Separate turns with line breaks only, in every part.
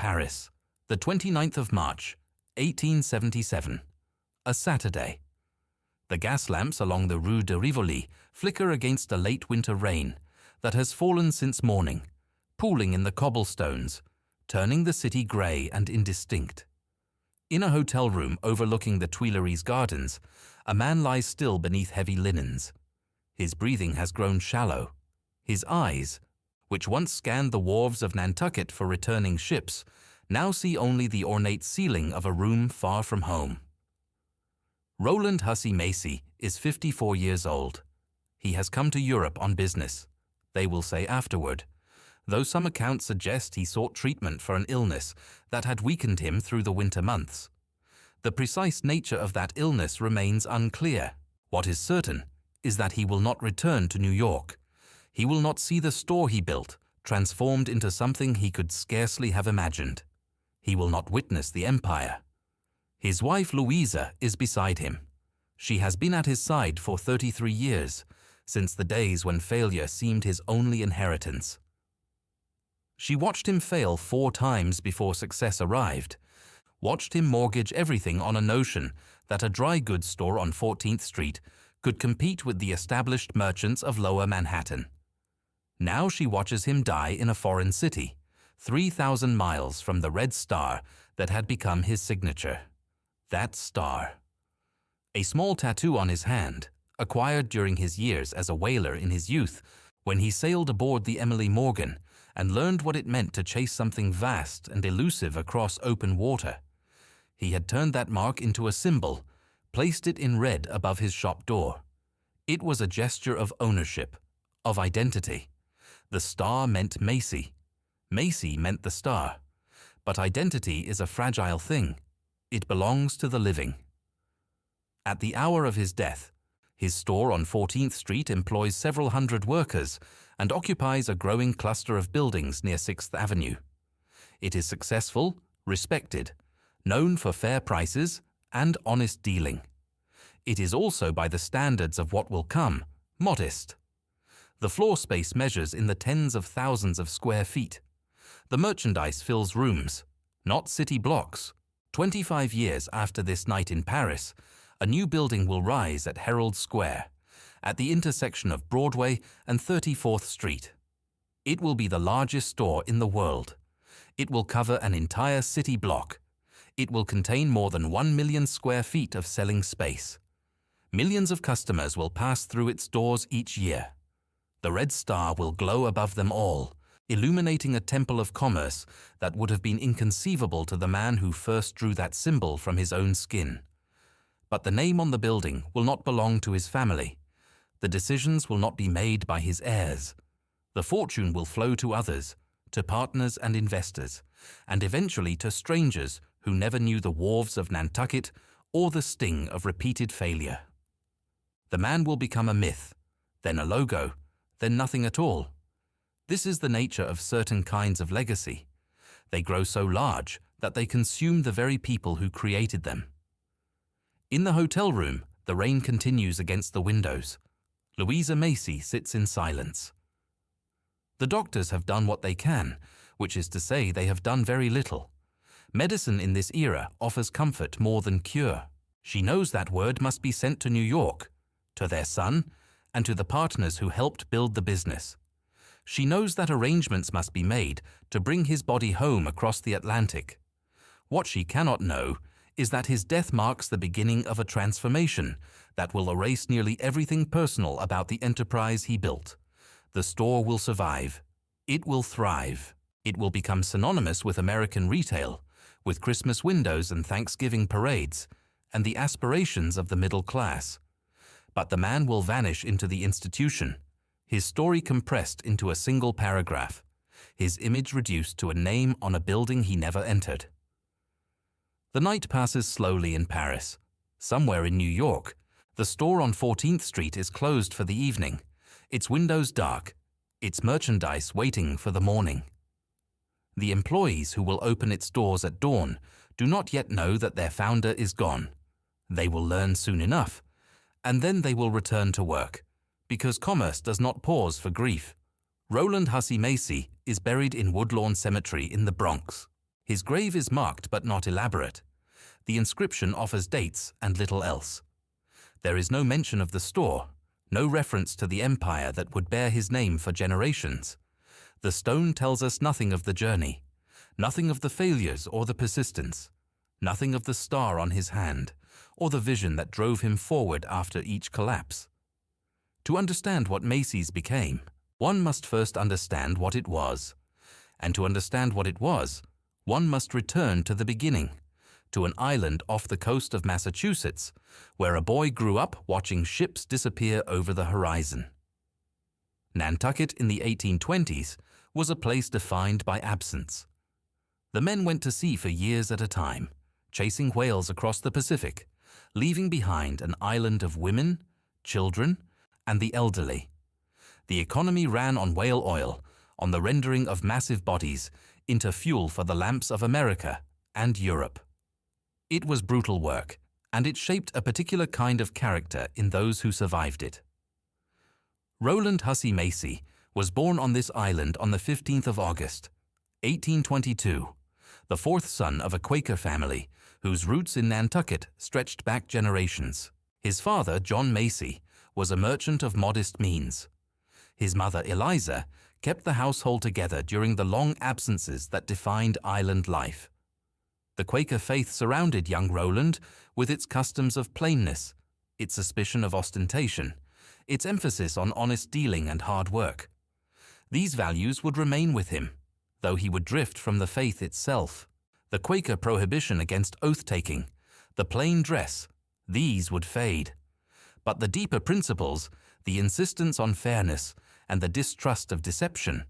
Paris, the 29th of March, 1877. A Saturday. The gas lamps along the Rue de Rivoli flicker against a late winter rain that has fallen since morning, pooling in the cobblestones, turning the city grey and indistinct. In a hotel room overlooking the Tuileries Gardens, a man lies still beneath heavy linens. His breathing has grown shallow. His eyes, which once scanned the wharves of Nantucket for returning ships, now see only the ornate ceiling of a room far from home. Roland Hussey Macy is 54 years old. He has come to Europe on business, they will say afterward, though some accounts suggest he sought treatment for an illness that had weakened him through the winter months. The precise nature of that illness remains unclear. What is certain is that he will not return to New York. He will not see the store he built transformed into something he could scarcely have imagined. He will not witness the empire. His wife Louisa is beside him. She has been at his side for 33 years, since the days when failure seemed his only inheritance. She watched him fail 4 times before success arrived, watched him mortgage everything on a notion that a dry goods store on 14th Street could compete with the established merchants of Lower Manhattan. Now she watches him die in a foreign city, 3,000 miles from the red star that had become his signature. That star. A small tattoo on his hand, acquired during his years as a whaler in his youth, when he sailed aboard the Emily Morgan and learned what it meant to chase something vast and elusive across open water. He had turned that mark into a symbol, placed it in red above his shop door. It was a gesture of ownership, of identity. The star meant Macy. Macy meant the star. But identity is a fragile thing. It belongs to the living. At the hour of his death, his store on 14th Street employs several hundred workers and occupies a growing cluster of buildings near 6th Avenue. It is successful, respected, known for fair prices and honest dealing. It is also, by the standards of what will come, modest. The floor space measures in the tens of thousands of square feet. The merchandise fills rooms, not city blocks. 25 years after this night in Paris, a new building will rise at Herald Square, at the intersection of Broadway and 34th Street. It will be the largest store in the world. It will cover an entire city block. It will contain more than 1 million square feet of selling space. Millions of customers will pass through its doors each year. The red star will glow above them all, illuminating a temple of commerce that would have been inconceivable to the man who first drew that symbol from his own skin. But the name on the building will not belong to his family. The decisions will not be made by his heirs. The fortune will flow to others, to partners and investors, and eventually to strangers who never knew the wharves of Nantucket or the sting of repeated failure. The man will become a myth, then a logo, then nothing at all. This is the nature of certain kinds of legacy. They grow so large that they consume the very people who created them. In the hotel room, the rain continues against the windows. Louisa Macy sits in silence. The doctors have done what they can, which is to say they have done very little. Medicine in this era offers comfort more than cure. She knows that word must be sent to New York, to their son, and to the partners who helped build the business. She knows that arrangements must be made to bring his body home across the Atlantic. What she cannot know is that his death marks the beginning of a transformation that will erase nearly everything personal about the enterprise he built. The store will survive. It will thrive. It will become synonymous with American retail, with Christmas windows and Thanksgiving parades, and the aspirations of the middle class. But the man will vanish into the institution, his story compressed into a single paragraph, his image reduced to a name on a building he never entered. The night passes slowly in Paris. Somewhere in New York, the store on 14th Street is closed for the evening, its windows dark, its merchandise waiting for the morning. The employees who will open its doors at dawn do not yet know that their founder is gone. They will learn soon enough, and then they will return to work, because commerce does not pause for grief. Roland Hussey Macy is buried in Woodlawn Cemetery in the Bronx. His grave is marked but not elaborate. The inscription offers dates and little else. There is no mention of the store, no reference to the empire that would bear his name for generations. The stone tells us nothing of the journey, nothing of the failures or the persistence, nothing of the star on his hand, or the vision that drove him forward after each collapse. To understand what Macy's became, one must first understand what it was. And to understand what it was, one must return to the beginning, to an island off the coast of Massachusetts, where a boy grew up watching ships disappear over the horizon. Nantucket in the 1820s was a place defined by absence. The men went to sea for years at a time, chasing whales across the Pacific, leaving behind an island of women, children, and the elderly. The economy ran on whale oil, on the rendering of massive bodies into fuel for the lamps of America and Europe. It was brutal work, and it shaped a particular kind of character in those who survived it. Roland Hussey Macy was born on this island on the 15th of August, 1822, the fourth son of a Quaker family whose roots in Nantucket stretched back generations. His father, John Macy, was a merchant of modest means. His mother, Eliza, kept the household together during the long absences that defined island life. The Quaker faith surrounded young Roland with its customs of plainness, its suspicion of ostentation, its emphasis on honest dealing and hard work. These values would remain with him, though he would drift from the faith itself. The Quaker prohibition against oath-taking, the plain dress, these would fade. But the deeper principles, the insistence on fairness, and the distrust of deception,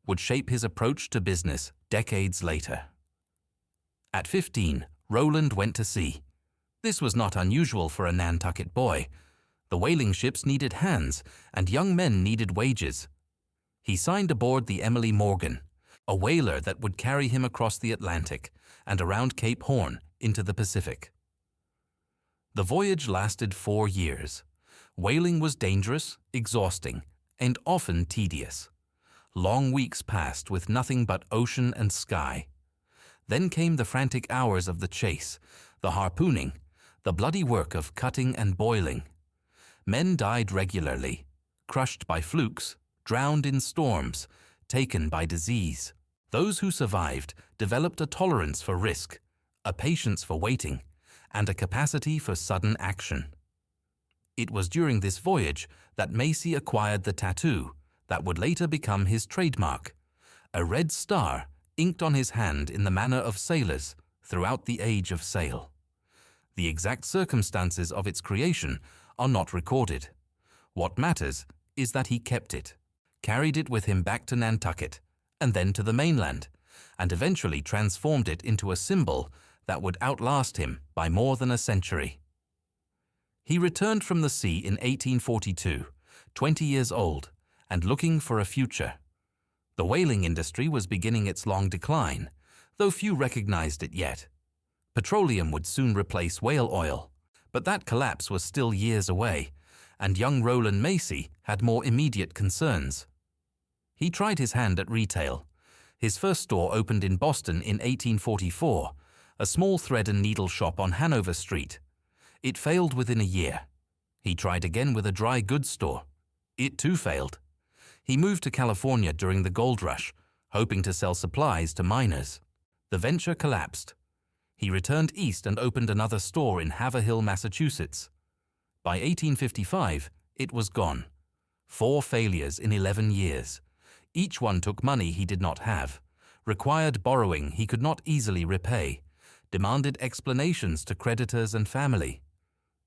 would shape his approach to business decades later. At 15, Roland went to sea. This was not unusual for a Nantucket boy. The whaling ships needed hands, and young men needed wages. He signed aboard the Emily Morgan, a whaler that would carry him across the Atlantic and around Cape Horn into the Pacific. The voyage lasted 4 years. Whaling was dangerous, exhausting, and often tedious. Long weeks passed with nothing but ocean and sky. Then came the frantic hours of the chase, the harpooning, the bloody work of cutting and boiling. Men died regularly, crushed by flukes, drowned in storms, taken by disease. Those who survived developed a tolerance for risk, a patience for waiting, and a capacity for sudden action. It was during this voyage that Macy acquired the tattoo that would later become his trademark, a red star inked on his hand in the manner of sailors throughout the age of sail. The exact circumstances of its creation are not recorded. What matters is that he kept it, carried it with him back to Nantucket, and then to the mainland, and eventually transformed it into a symbol that would outlast him by more than a century. He returned from the sea in 1842, 20 years old, and looking for a future. The whaling industry was beginning its long decline, though few recognized it yet. Petroleum would soon replace whale oil, but that collapse was still years away, and young Roland Macy had more immediate concerns. He tried his hand at retail. His first store opened in Boston in 1844, a small thread and needle shop on Hanover Street. It failed within a year. He tried again with a dry goods store. It too failed. He moved to California during the gold rush, hoping to sell supplies to miners. The venture collapsed. He returned east and opened another store in Haverhill, Massachusetts. By 1855, it was gone. 4 failures in 11 years. Each one took money he did not have, required borrowing he could not easily repay, demanded explanations to creditors and family.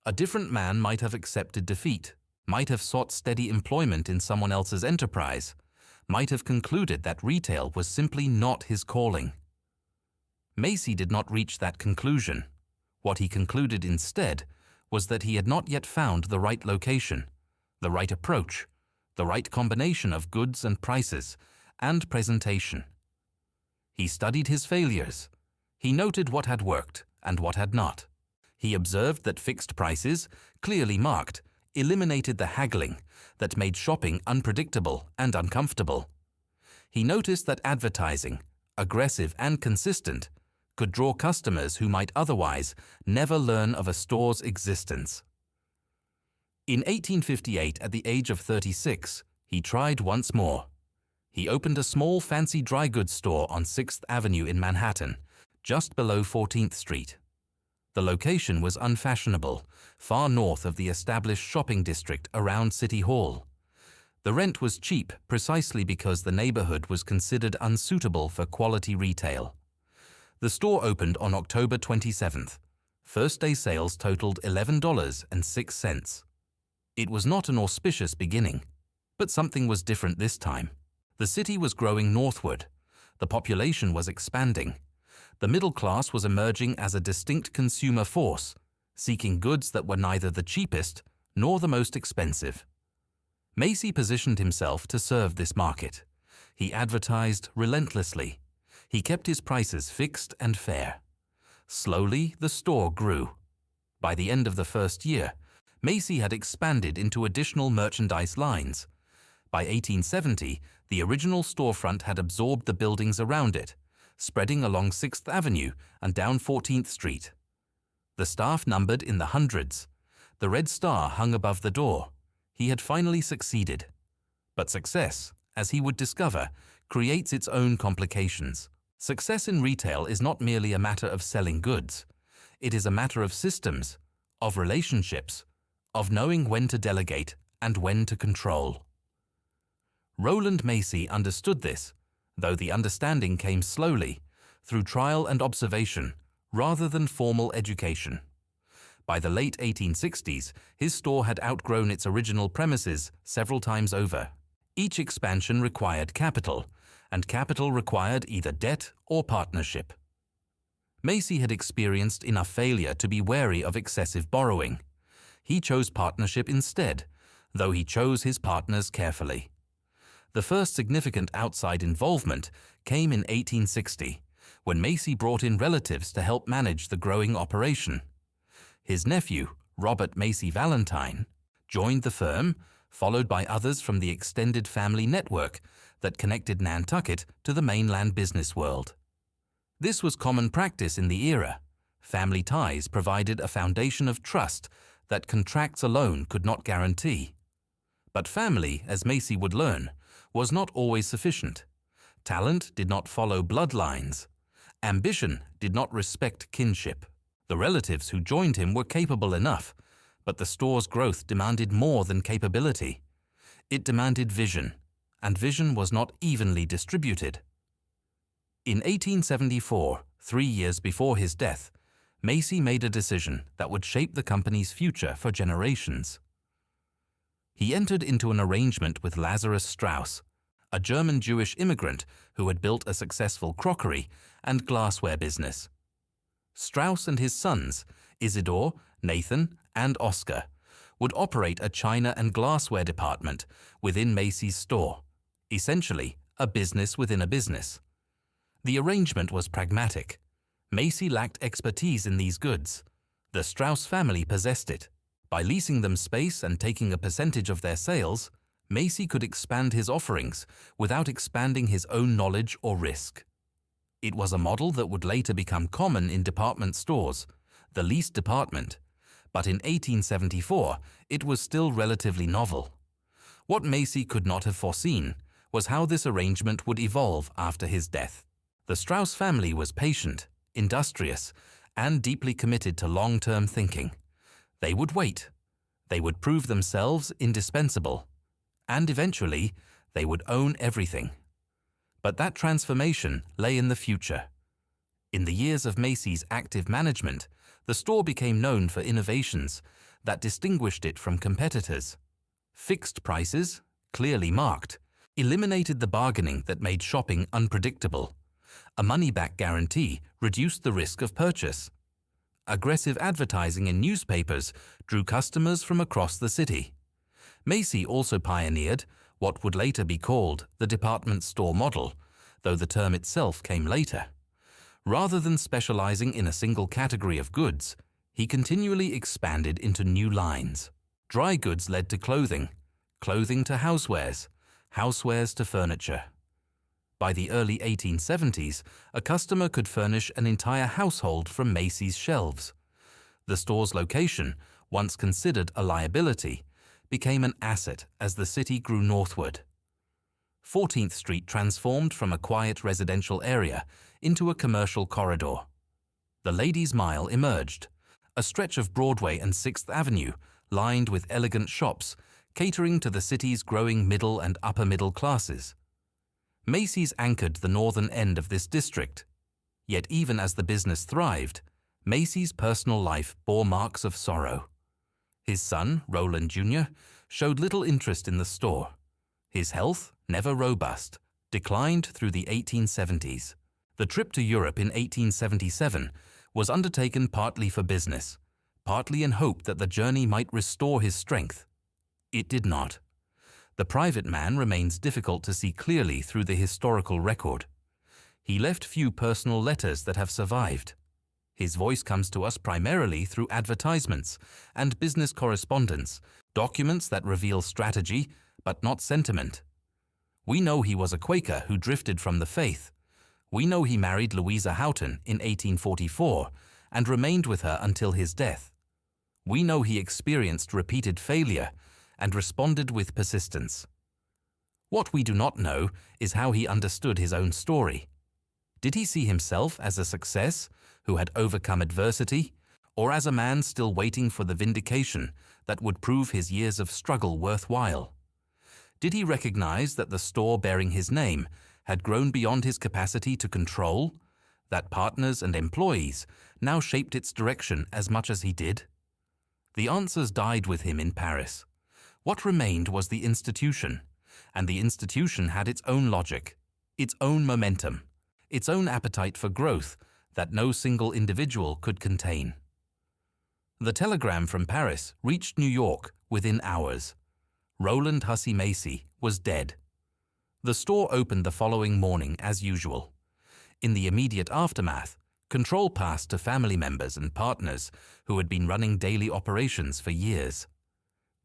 A different man might have accepted defeat, might have sought steady employment in someone else's enterprise, might have concluded that retail was simply not his calling. Macy did not reach that conclusion. What he concluded instead was that he had not yet found the right location, the right approach, the right combination of goods and prices, and presentation. He studied his failures. He noted what had worked and what had not. He observed that fixed prices, clearly marked, eliminated the haggling that made shopping unpredictable and uncomfortable. He noticed that advertising, aggressive and consistent, could draw customers who might otherwise never learn of a store's existence. In 1858, at the age of 36, he tried once more. He opened a small fancy dry goods store on 6th Avenue in Manhattan, just below 14th Street. The location was unfashionable, far north of the established shopping district around City Hall. The rent was cheap precisely because the neighborhood was considered unsuitable for quality retail. The store opened on October 27th. First-day sales totaled $11.06. It was not an auspicious beginning, but something was different this time. The city was growing northward. The population was expanding. The middle class was emerging as a distinct consumer force, seeking goods that were neither the cheapest nor the most expensive. Macy positioned himself to serve this market. He advertised relentlessly. He kept his prices fixed and fair. Slowly, the store grew. By the end of the first year, Macy had expanded into additional merchandise lines. By 1870, the original storefront had absorbed the buildings around it, spreading along 6th Avenue and down 14th Street. The staff numbered in the hundreds. The red star hung above the door. He had finally succeeded. But success, as he would discover, creates its own complications. Success in retail is not merely a matter of selling goods. It is a matter of systems, of relationships, of knowing when to delegate and when to control. Roland Macy understood this, though the understanding came slowly, through trial and observation, rather than formal education. By the late 1860s, his store had outgrown its original premises several times over. Each expansion required capital, and capital required either debt or partnership. Macy had experienced enough failure to be wary of excessive borrowing. He chose partnership instead, though he chose his partners carefully. The first significant outside involvement came in 1860, when Macy brought in relatives to help manage the growing operation. His nephew, Robert Macy Valentine, joined the firm, followed by others from the extended family network that connected Nantucket to the mainland business world. This was common practice in the era. Family ties provided a foundation of trust that contracts alone could not guarantee. But family, as Macy would learn, was not always sufficient. Talent did not follow bloodlines. Ambition did not respect kinship. The relatives who joined him were capable enough, but the store's growth demanded more than capability. It demanded vision, and vision was not evenly distributed. In 1874, 3 years before his death, Macy made a decision that would shape the company's future for generations. He entered into an arrangement with Lazarus Strauss, a German Jewish immigrant who had built a successful crockery and glassware business. Strauss and his sons, Isidore, Nathan, and Oscar, would operate a china and glassware department within Macy's store, essentially a business within a business. The arrangement was pragmatic. Macy lacked expertise in these goods. The Strauss family possessed it. By leasing them space and taking a percentage of their sales, Macy could expand his offerings without expanding his own knowledge or risk. It was a model that would later become common in department stores, the leased department, but in 1874 it was still relatively novel. What Macy could not have foreseen was how this arrangement would evolve after his death. The Strauss family was patient, industrious, and deeply committed to long-term thinking. They would wait. They would prove themselves indispensable. And eventually, they would own everything. But that transformation lay in the future. In the years of Macy's active management, the store became known for innovations that distinguished it from competitors. Fixed prices, clearly marked, eliminated the bargaining that made shopping unpredictable. A money-back guarantee reduced the risk of purchase. Aggressive advertising in newspapers drew customers from across the city. Macy also pioneered what would later be called the department store model, though the term itself came later. Rather than specializing in a single category of goods, he continually expanded into new lines. Dry goods led to clothing, clothing to housewares, housewares to furniture. By the early 1870s, a customer could furnish an entire household from Macy's shelves. The store's location, once considered a liability, became an asset as the city grew northward. 14th Street transformed from a quiet residential area into a commercial corridor. The Ladies' Mile emerged, a stretch of Broadway and 6th Avenue lined with elegant shops catering to the city's growing middle and upper middle classes. Macy's anchored the northern end of this district. Yet even as the business thrived, Macy's personal life bore marks of sorrow. His son, Roland Jr., showed little interest in the store. His health, never robust, declined through the 1870s. The trip to Europe in 1877 was undertaken partly for business, partly in hope that the journey might restore his strength. It did not. The private man remains difficult to see clearly through the historical record. He left few personal letters that have survived. His voice comes to us primarily through advertisements and business correspondence, documents that reveal strategy but not sentiment. We know he was a Quaker who drifted from the faith. We know he married Louisa Houghton in 1844 and remained with her until his death. We know he experienced repeated failure and responded with persistence. What we do not know is how he understood his own story. Did he see himself as a success who had overcome adversity, or as a man still waiting for the vindication that would prove his years of struggle worthwhile? Did he recognize that the store bearing his name had grown beyond his capacity to control, that partners and employees now shaped its direction as much as he did? The answers died with him in Paris. What remained was the institution, and the institution had its own logic, its own momentum, its own appetite for growth that no single individual could contain. The telegram from Paris reached New York within hours. Roland Hussey Macy was dead. The store opened the following morning as usual. In the immediate aftermath, control passed to family members and partners who had been running daily operations for years.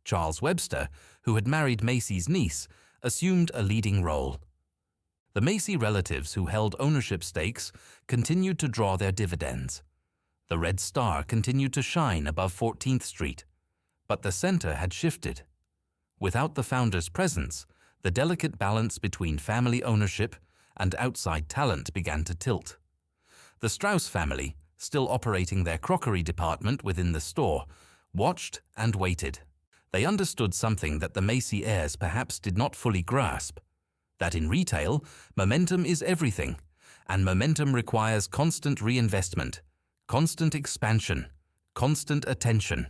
Charles Webster, who had married Macy's niece, assumed a leading role. The Macy relatives who held ownership stakes continued to draw their dividends. The red star continued to shine above 14th Street, but the center had shifted. Without the founder's presence, the delicate balance between family ownership and outside talent began to tilt. The Strauss family, still operating their crockery department within the store, watched and waited. They understood something that the Macy heirs perhaps did not fully grasp, that in retail, momentum is everything, and momentum requires constant reinvestment, constant expansion, constant attention.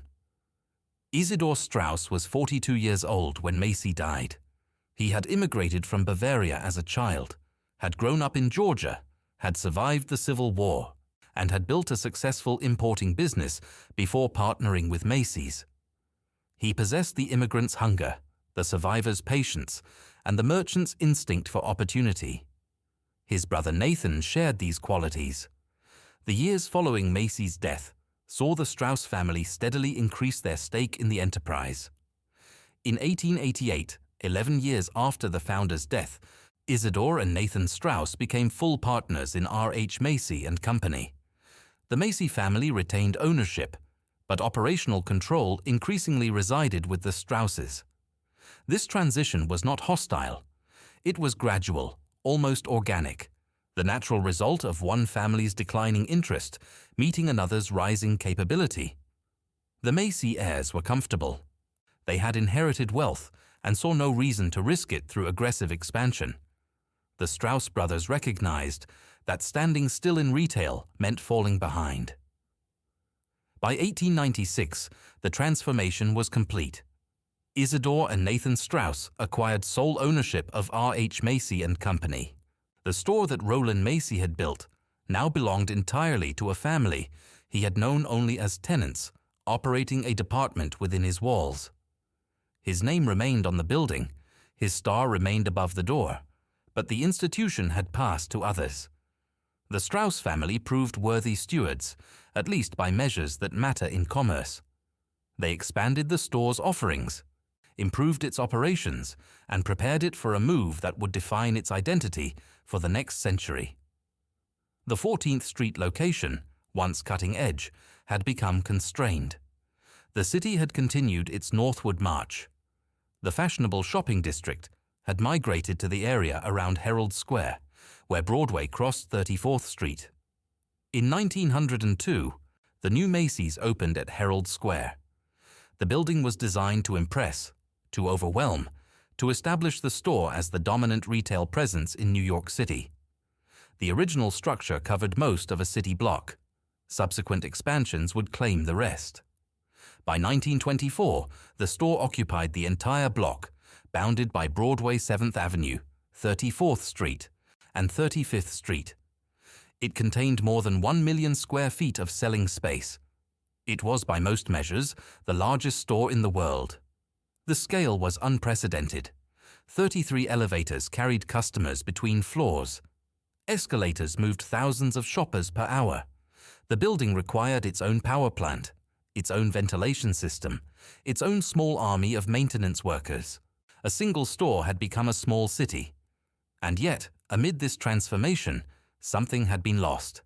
Isidor Strauss was 42 years old when Macy died. He had immigrated from Bavaria as a child, had grown up in Georgia, had survived the Civil War, and had built a successful importing business before partnering with Macy's. He possessed the immigrant's hunger, the survivor's patience, and the merchant's instinct for opportunity. His brother Nathan shared these qualities. The years following Macy's death saw the Strauss family steadily increase their stake in the enterprise. In 1888, 11 years after the founder's death, Isidor and Nathan Strauss became full partners in R.H. Macy and Company. The Macy family retained ownership, but operational control increasingly resided with the Strausses. This transition was not hostile. It was gradual, almost organic, the natural result of one family's declining interest meeting another's rising capability. The Macy heirs were comfortable. They had inherited wealth and saw no reason to risk it through aggressive expansion. The Strauss brothers recognized that standing still in retail meant falling behind. By 1896, the transformation was complete. Isidor and Nathan Strauss acquired sole ownership of R.H. Macy and Company. The store that Roland Macy had built now belonged entirely to a family he had known only as tenants, operating a department within his walls. His name remained on the building, his star remained above the door, but the institution had passed to others. The Strauss family proved worthy stewards, at least by measures that matter in commerce. They expanded the store's offerings. improved its operations, and prepared it for a move that would define its identity for the next century. The 14th Street location, once cutting edge, had become constrained. The city had continued its northward march. The fashionable shopping district had migrated to the area around Herald Square, where Broadway crossed 34th Street. In 1902, the new Macy's opened at Herald Square. The building was designed to impress, to overwhelm, to establish the store as the dominant retail presence in New York City. The original structure covered most of a city block. Subsequent expansions would claim the rest. By 1924, the store occupied the entire block, bounded by Broadway 7th Avenue, 34th Street, and 35th Street. It contained more than 1 million square feet of selling space. It was, by most measures, the largest store in the world. The scale was unprecedented. 33 elevators carried customers between floors. Escalators moved thousands of shoppers per hour. The building required its own power plant, its own ventilation system, its own small army of maintenance workers. A single store had become a small city. And yet, amid this transformation, something had been lost.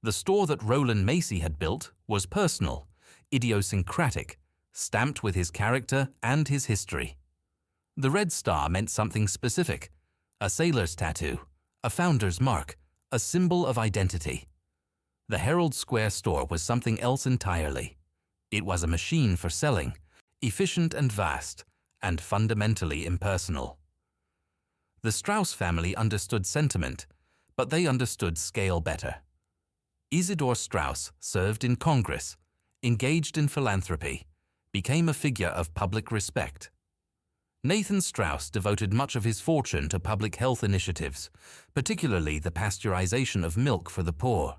The store that Roland Macy had built was personal, idiosyncratic, stamped with his character and his history. The red star meant something specific, a sailor's tattoo, a founder's mark, a symbol of identity. The Herald Square store was something else entirely. It was a machine for selling, efficient and vast, and fundamentally impersonal. The Strauss family understood sentiment, but they understood scale better. Isidor Strauss served in Congress, engaged in philanthropy, became a figure of public respect. Nathan Strauss devoted much of his fortune to public health initiatives, particularly the pasteurization of milk for the poor.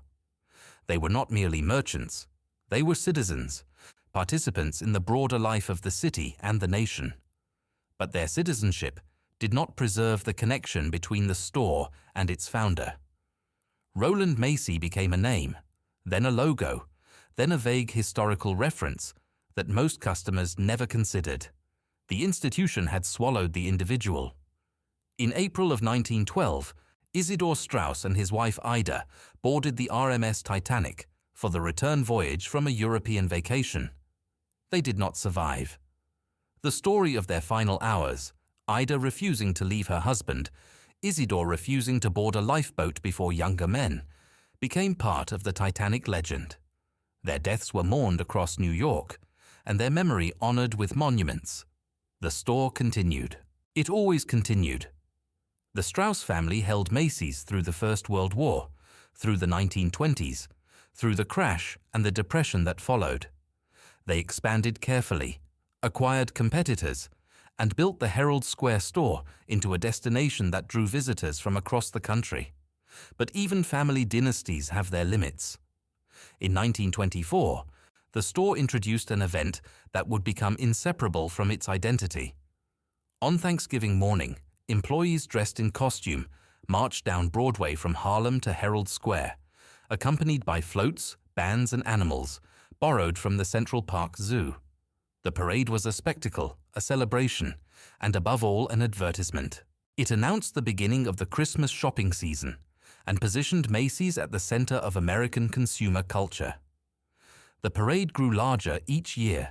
They were not merely merchants. They were citizens, participants in the broader life of the city and the nation. But their citizenship did not preserve the connection between the store and its founder. Roland Macy became a name, then a logo, then a vague historical reference that most customers never considered. The institution had swallowed the individual. In April of 1912, Isidor Strauss and his wife Ida boarded the RMS Titanic for the return voyage from a European vacation. They did not survive. The story of their final hours, Ida refusing to leave her husband, Isidor refusing to board a lifeboat before younger men, became part of the Titanic legend. Their deaths were mourned across New York, and their memory honored with monuments. The store continued. It always continued. The Strauss family held Macy's through the First World War, through the 1920s, through the crash and the depression that followed. They expanded carefully, acquired competitors, and built the Herald Square store into a destination that drew visitors from across the country. But even family dynasties have their limits. In 1924, the store introduced an event that would become inseparable from its identity. On Thanksgiving morning, employees dressed in costume marched down Broadway from Harlem to Herald Square, accompanied by floats, bands, and animals borrowed from the Central Park Zoo. The parade was a spectacle, a celebration, and above all an advertisement. It announced the beginning of the Christmas shopping season and positioned Macy's at the center of American consumer culture. The parade grew larger each year.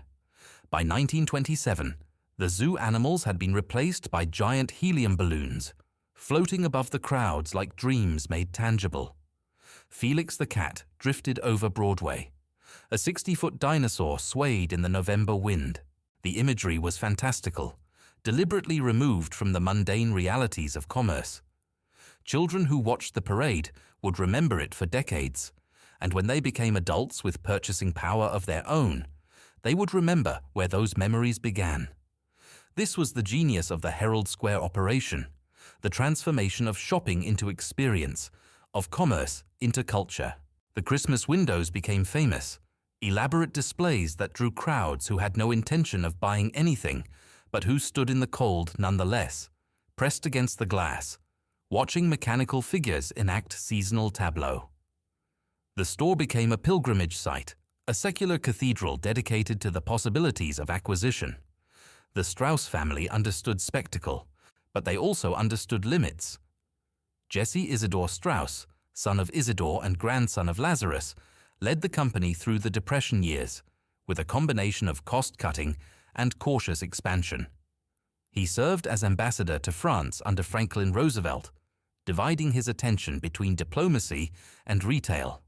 By 1927, the zoo animals had been replaced by giant helium balloons, floating above the crowds like dreams made tangible. Felix the cat drifted over Broadway. A 60-foot dinosaur swayed in the November wind. The imagery was fantastical, deliberately removed from the mundane realities of commerce. Children who watched the parade would remember it for decades, and when they became adults with purchasing power of their own, they would remember where those memories began. This was the genius of the Herald Square operation, the transformation of shopping into experience, of commerce into culture. The Christmas windows became famous, elaborate displays that drew crowds who had no intention of buying anything, but who stood in the cold nonetheless, pressed against the glass, watching mechanical figures enact seasonal tableaux. The store became a pilgrimage site, a secular cathedral dedicated to the possibilities of acquisition. The Strauss family understood spectacle, but they also understood limits. Jesse Isidore Strauss, son of Isidore and grandson of Lazarus, led the company through the Depression years with a combination of cost-cutting and cautious expansion. He served as ambassador to France under Franklin Roosevelt, dividing his attention between diplomacy and retail.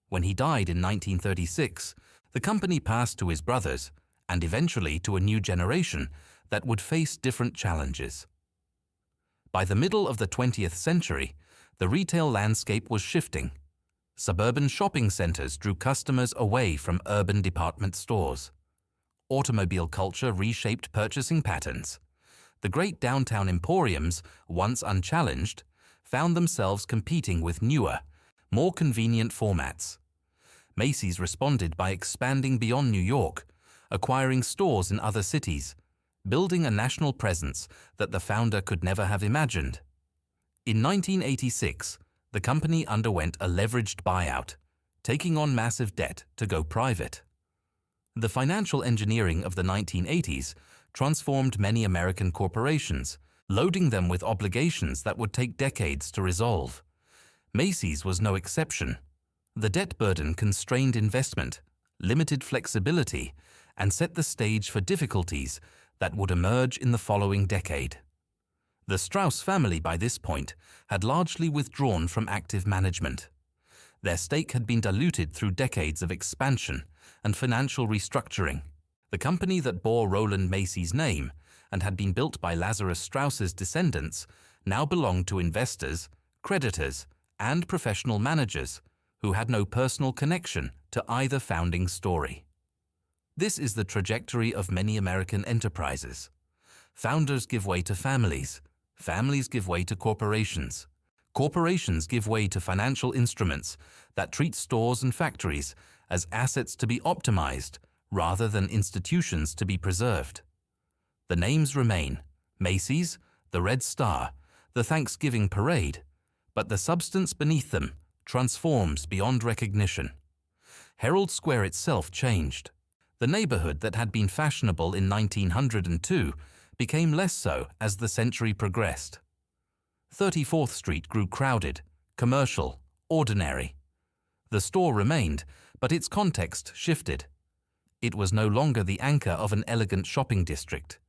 When he died in 1936, the company passed to his brothers and eventually to a new generation that would face different challenges. By the middle of the 20th century, the retail landscape was shifting. Suburban shopping centers drew customers away from urban department stores. Automobile culture reshaped purchasing patterns. The great downtown emporiums, once unchallenged, found themselves competing with newer, more convenient formats. Macy's responded by expanding beyond New York, acquiring stores in other cities, building a national presence that the founder could never have imagined. In 1986, the company underwent a leveraged buyout, taking on massive debt to go private. The financial engineering of the 1980s transformed many American corporations, loading them with obligations that would take decades to resolve. Macy's was no exception. The debt burden constrained investment, limited flexibility, and set the stage for difficulties that would emerge in the following decade. The Strauss family by this point had largely withdrawn from active management. Their stake had been diluted through decades of expansion and financial restructuring. The company that bore Roland Macy's name and had been built by Lazarus Strauss's descendants now belonged to investors, creditors, and professional managers who had no personal connection to either founding story. This is the trajectory of many American enterprises. Founders give way to families. Families give way to corporations. Corporations give way to financial instruments that treat stores and factories as assets to be optimized rather than institutions to be preserved. The names remain: Macy's, the Red Star, the Thanksgiving Parade, but the substance beneath them transforms beyond recognition. Herald Square itself changed. The neighborhood that had been fashionable in 1902 became less so as the century progressed. 34th Street grew crowded, commercial, ordinary. The store remained, but its context shifted. It was no longer the anchor of an elegant shopping district.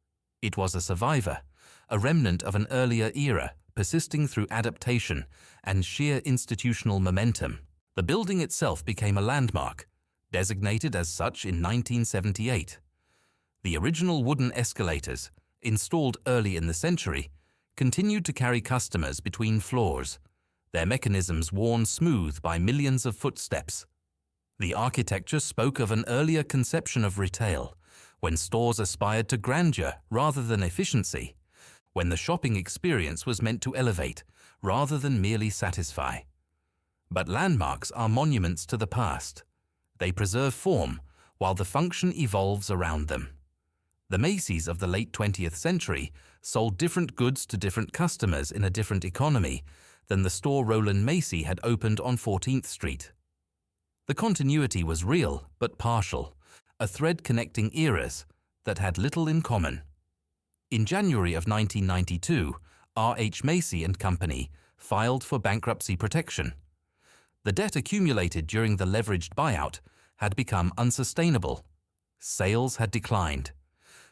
It was a survivor, a remnant of an earlier era, persisting through adaptation and sheer institutional momentum. The building itself became a landmark, designated as such in 1978. The original wooden escalators, installed early in the century, continued to carry customers between floors, their mechanisms worn smooth by millions of footsteps. The architecture spoke of an earlier conception of retail, when stores aspired to grandeur rather than efficiency, when the shopping experience was meant to elevate rather than merely satisfy. But landmarks are monuments to the past. They preserve form while the function evolves around them. The Macy's of the late 20th century sold different goods to different customers in a different economy than the store Roland Macy had opened on 14th Street. The continuity was real but partial, a thread connecting eras that had little in common. In January of 1992, R.H. Macy and Company filed for bankruptcy protection. The debt accumulated during the leveraged buyout had become unsustainable. Sales had declined.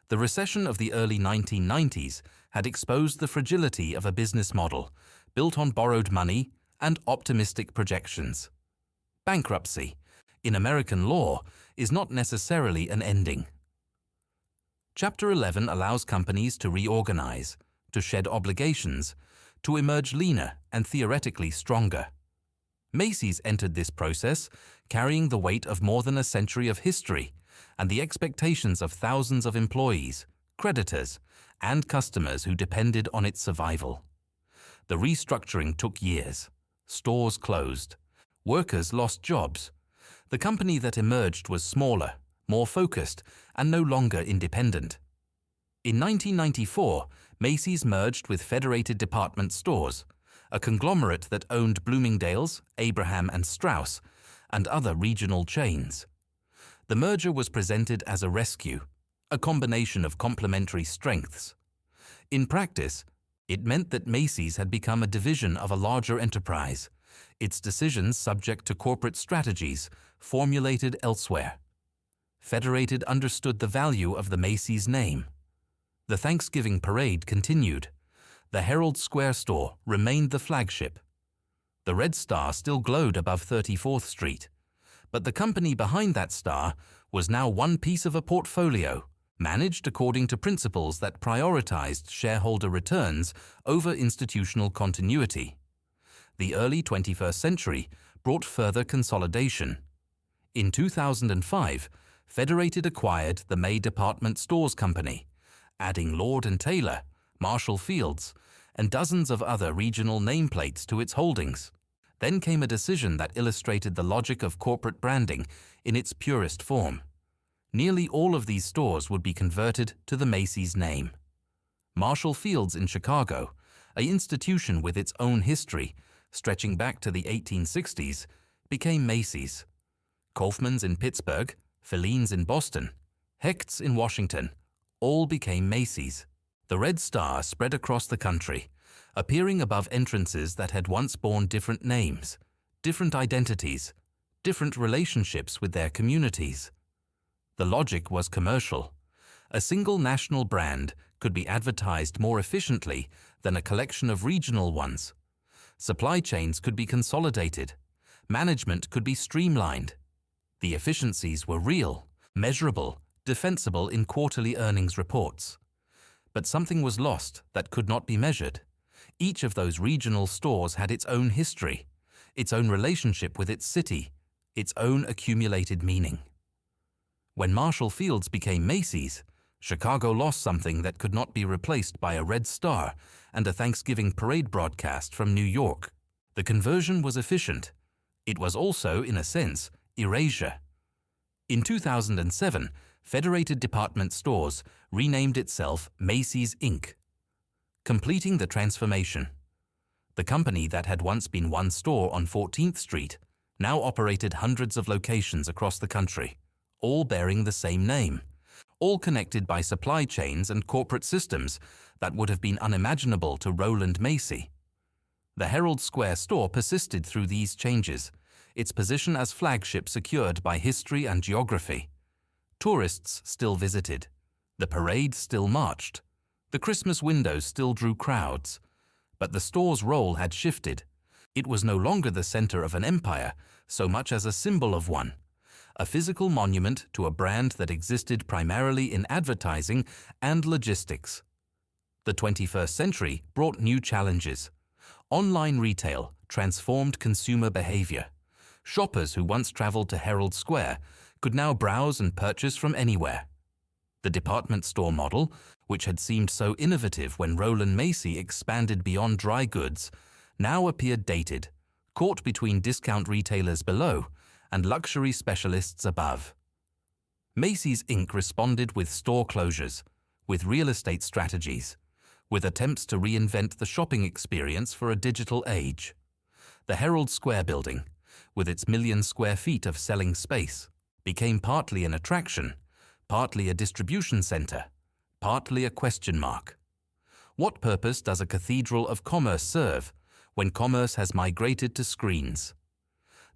The recession of the early 1990s had exposed the fragility of a business model built on borrowed money and optimistic projections. Bankruptcy, in American law, is not necessarily an ending. Chapter 11 allows companies to reorganize, to shed obligations, to emerge leaner and theoretically stronger. Macy's entered this process carrying the weight of more than a century of history and the expectations of thousands of employees, creditors, and customers who depended on its survival. The restructuring took years. Stores closed. Workers lost jobs. The company that emerged was smaller, more focused, and no longer independent. In 1994, Macy's merged with Federated Department Stores, a conglomerate that owned Bloomingdale's, Abraham and Straus, and other regional chains. The merger was presented as a rescue, a combination of complementary strengths. In practice, it meant that Macy's had become a division of a larger enterprise, its decisions subject to corporate strategies formulated elsewhere. Federated understood the value of the Macy's name. The Thanksgiving parade continued. The Herald Square store remained the flagship. The Red Star still glowed above 34th Street, but the company behind that star was now one piece of a portfolio, managed according to principles that prioritized shareholder returns over institutional continuity. The early 21st century brought further consolidation. In 2005, Federated acquired the May Department Stores Company, adding Lord & Taylor, Marshall Fields, and dozens of other regional nameplates to its holdings. Then came a decision that illustrated the logic of corporate branding in its purest form. Nearly all of these stores would be converted to the Macy's name. Marshall Fields in Chicago, an institution with its own history, stretching back to the 1860s, became Macy's. Kaufmann's in Pittsburgh, Fellini's in Boston, Hecht's in Washington, all became Macy's. The Red Star spread across the country, appearing above entrances that had once borne different names, different identities, different relationships with their communities. The logic was commercial. A single national brand could be advertised more efficiently than a collection of regional ones. Supply chains could be consolidated. Management could be streamlined. The efficiencies were real, measurable, defensible in quarterly earnings reports. But something was lost that could not be measured. Each of those regional stores had its own history, its own relationship with its city, its own accumulated meaning. When Marshall Fields became Macy's, Chicago lost something that could not be replaced by a Red Star and a Thanksgiving parade broadcast from New York. The conversion was efficient. It was also, in a sense, erasure. In 2007, Federated Department Stores renamed itself Macy's Inc., completing the transformation. The company that had once been one store on 14th Street now operated hundreds of locations across the country, all bearing the same name, all connected by supply chains and corporate systems that would have been unimaginable to Roland Macy. The Herald Square store persisted through these changes, its position as flagship secured by history and geography. Tourists still visited. The parade still marched. The Christmas windows still drew crowds. But the store's role had shifted. It was no longer the center of an empire, so much as a symbol of one, a physical monument to a brand that existed primarily in advertising and logistics. The 21st century brought new challenges. Online retail transformed consumer behavior. Shoppers who once traveled to Herald Square could now browse and purchase from anywhere. The department store model, which had seemed so innovative when Roland Macy expanded beyond dry goods, now appeared dated, caught between discount retailers below and luxury specialists above. Macy's Inc. responded with store closures, with real estate strategies, with attempts to reinvent the shopping experience for a digital age. The Herald Square building, with its 1 million square feet of selling space, became partly an attraction, partly a distribution center, partly a question mark. What purpose does a cathedral of commerce serve when commerce has migrated to screens?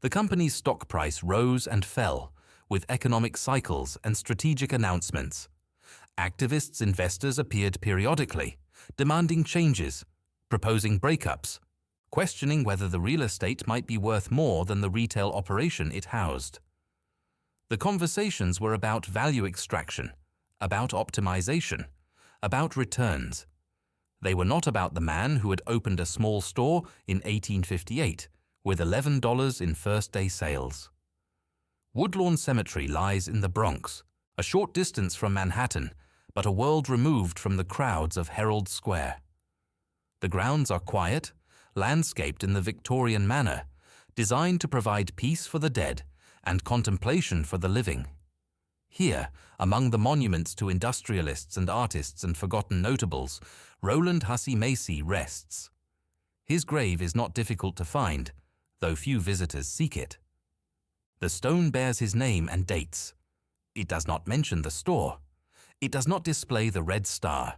The company's stock price rose and fell with economic cycles and strategic announcements. Activist investors appeared periodically, demanding changes, proposing breakups, questioning whether the real estate might be worth more than the retail operation it housed. The conversations were about value extraction, about optimization, about returns. They were not about the man who had opened a small store in 1858 with $11 in first-day sales. Woodlawn Cemetery lies in the Bronx, a short distance from Manhattan, but a world removed from the crowds of Herald Square. The grounds are quiet, landscaped in the Victorian manner, designed to provide peace for the dead and contemplation for the living. Here, among the monuments to industrialists and artists and forgotten notables, Roland Hussey Macy rests. His grave is not difficult to find, though few visitors seek it. The stone bears his name and dates. It does not mention the store. It does not display the red star.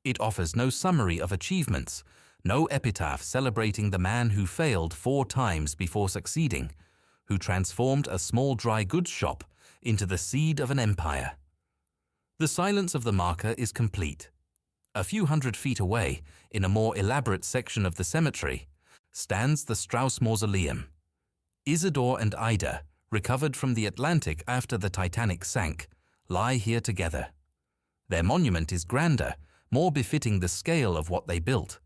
It offers no summary of achievements, no epitaph celebrating the man who failed 4 times before succeeding, who transformed a small dry goods shop into the seed of an empire. The silence of the marker is complete. A few hundred feet away, in a more elaborate section of the cemetery, stands the Strauss Mausoleum. Isidore and Ida, recovered from the Atlantic after the Titanic sank, lie here together. Their monument is grander, more befitting the scale of what they built.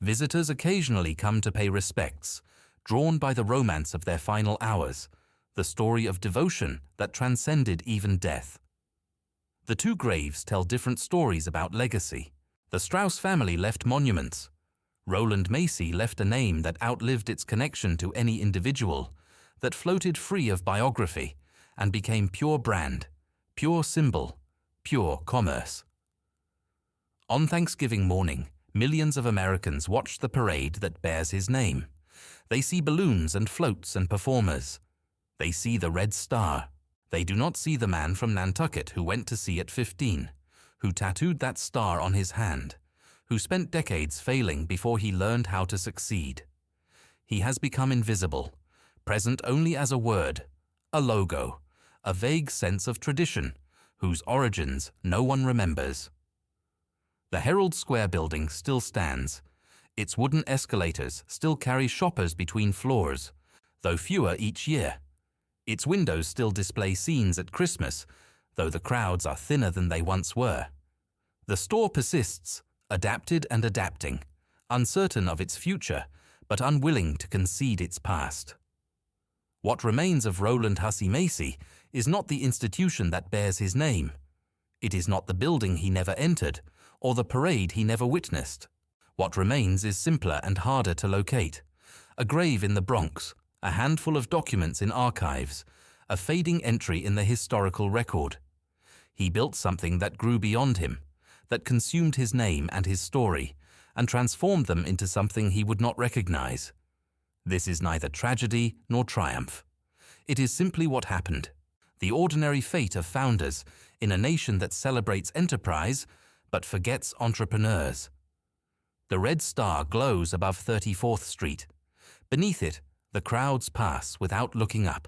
Visitors occasionally come to pay respects, drawn by the romance of their final hours, the story of devotion that transcended even death. The 2 graves tell different stories about legacy. The Strauss family left monuments. Roland Macy left a name that outlived its connection to any individual, that floated free of biography and became pure brand, pure symbol, pure commerce. On Thanksgiving morning, millions of Americans watch the parade that bears his name. They see balloons and floats and performers. They see the red star. They do not see the man from Nantucket who went to sea at 15, who tattooed that star on his hand, who spent decades failing before he learned how to succeed. He has become invisible, present only as a word, a logo, a vague sense of tradition, whose origins no one remembers. The Herald Square building still stands. Its wooden escalators still carry shoppers between floors, though fewer each year. Its windows still display scenes at Christmas, though the crowds are thinner than they once were. The store persists, adapted and adapting, uncertain of its future, but unwilling to concede its past. What remains of Roland Hussey Macy is not the institution that bears his name. It is not the building he never entered, or the parade he never witnessed. What remains is simpler and harder to locate. A grave in the Bronx, a handful of documents in archives, a fading entry in the historical record. He built something that grew beyond him, that consumed his name and his story, and transformed them into something he would not recognize. This is neither tragedy nor triumph. It is simply what happened, the ordinary fate of founders in a nation that celebrates enterprise but forgets entrepreneurs. The red star glows above 34th Street. Beneath it, the crowds pass without looking up.